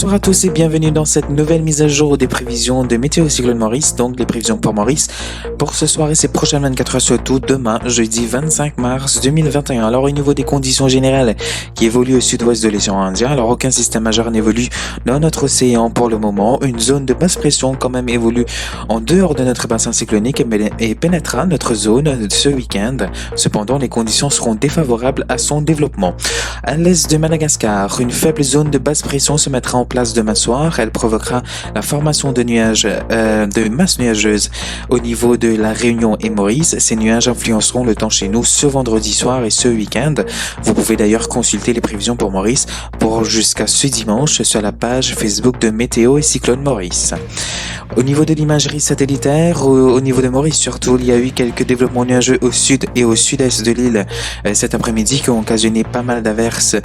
Bonsoir à tous et bienvenue dans cette nouvelle mise à jour des prévisions de Météo Cyclone Maurice, donc les prévisions pour Maurice pour ce soir et ces prochaines 24 heures, surtout demain, jeudi 25 mars 2021. Alors au niveau des conditions générales qui évoluent au sud-ouest de l'océan Indien, alors aucun système majeur n'évolue dans notre océan pour le moment. Une zone de basse pression quand même évolue en dehors de notre bassin cyclonique et pénétrera notre zone ce week-end. Cependant, les conditions seront défavorables à son développement. À l'est de Madagascar, une faible zone de basse pression se mettra en place demain soir. Elle provoquera la formation de nuages, de masses nuageuses au niveau de la Réunion et Maurice. Ces nuages influenceront le temps chez nous ce vendredi soir et ce week-end. Vous pouvez d'ailleurs consulter les prévisions pour Maurice pour jusqu'à ce dimanche sur la page Facebook de Météo et Cyclone Maurice. Au niveau de l'imagerie satellitaire, au niveau de Maurice surtout, il y a eu quelques développements nuageux au sud et au sud-est de l'île cet après-midi qui ont occasionné pas mal d'averses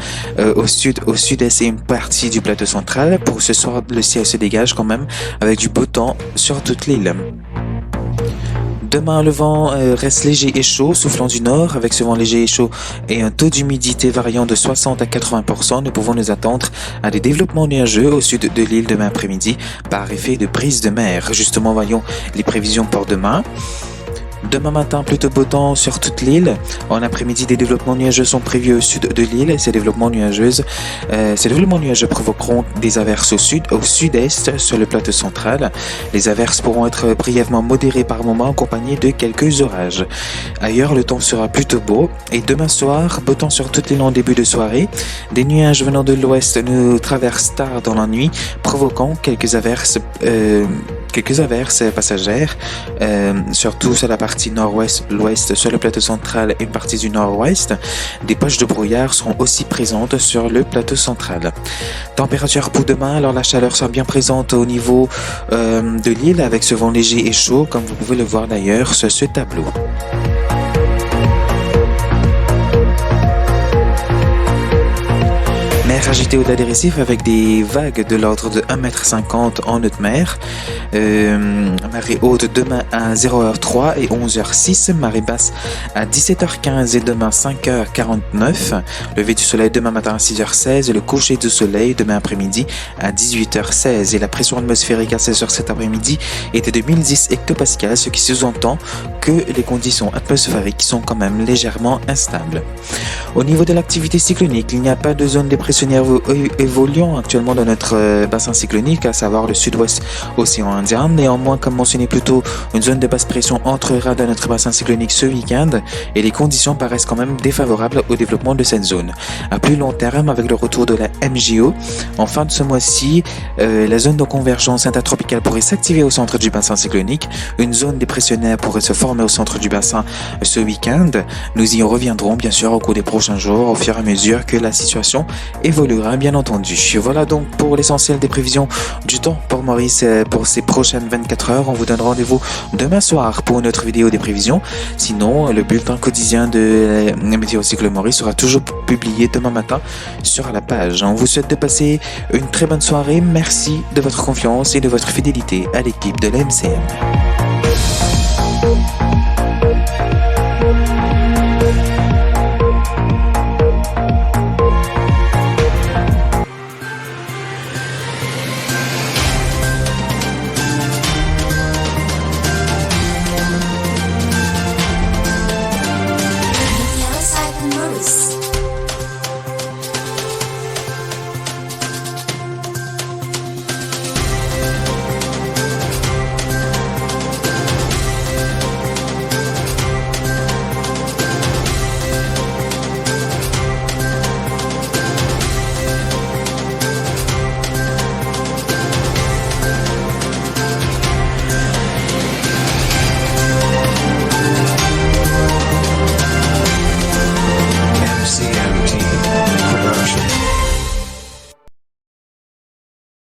au sud, au sud-est et une partie du plateau central. Pour ce soir, le ciel se dégage quand même avec du beau temps sur toute l'île. Demain, le vent reste léger et chaud, soufflant du nord. Avec ce vent léger et chaud et un taux d'humidité variant de 60 à 80%, nous pouvons nous attendre à des développements nuageux au sud de l'île demain après-midi par effet de brise de mer. Justement, voyons les prévisions pour demain. Demain matin, plutôt beau temps sur toute l'île. En après-midi, des développements nuageux sont prévus au sud de l'île. Ces développements nuageux provoqueront des averses au sud, au sud-est, sur le plateau central. Les averses pourront être brièvement modérées par moments, accompagnées de quelques orages. Ailleurs, le temps sera plutôt beau. Et demain soir, beau temps sur toute l'île en début de soirée. Des nuages venant de l'ouest nous traversent tard dans la nuit, provoquant quelques averses passagères, surtout sur la partie nord-ouest, l'ouest, sur le plateau central et une partie du nord-ouest. Des poches de brouillard seront aussi présentes sur le plateau central. Température pour demain, alors la chaleur sera bien présente au niveau de l'île avec ce vent léger et chaud, comme vous pouvez le voir d'ailleurs sur ce tableau. Mer agitée au-delà des récifs avec des vagues de l'ordre de 1,50 m en haute mer. Marée haute demain à 0h03 et 11h06. Marée basse à 17h15 et demain 5h49. Lever du soleil demain matin à 6h16 et le coucher du soleil demain après-midi à 18h16. Et la pression atmosphérique à 16h cet après-midi était de 1010 hectopascales, ce qui sous-entend que les conditions atmosphériques sont quand même légèrement instables. Au niveau de l'activité cyclonique, il n'y a pas de zone dépressionnaire évoluant actuellement dans notre bassin cyclonique, à savoir le sud-ouest océan Indien. Néanmoins, comme mentionné plus tôt, une zone de basse pression entrera dans notre bassin cyclonique ce week-end et les conditions paraissent quand même défavorables au développement de cette zone. À plus long terme, avec le retour de la MJO, en fin de ce mois-ci, la zone de convergence intertropicale pourrait s'activer au centre du bassin cyclonique. Une zone dépressionnaire pourrait se former au centre du bassin ce week-end. Nous y reviendrons bien sûr au cours des prochains jours, au fur et à mesure que la situation évoluera bien entendu. Voilà donc pour l'essentiel des prévisions du temps pour Maurice pour ces prochaines 24 heures. On vous donne rendez-vous demain soir pour une autre vidéo des prévisions. Sinon, le bulletin quotidien de Météo Cyclone Maurice sera toujours publié demain matin sur la page. On vous souhaite de passer une très bonne soirée. Merci de votre confiance et de votre fidélité à l'équipe de la MCM.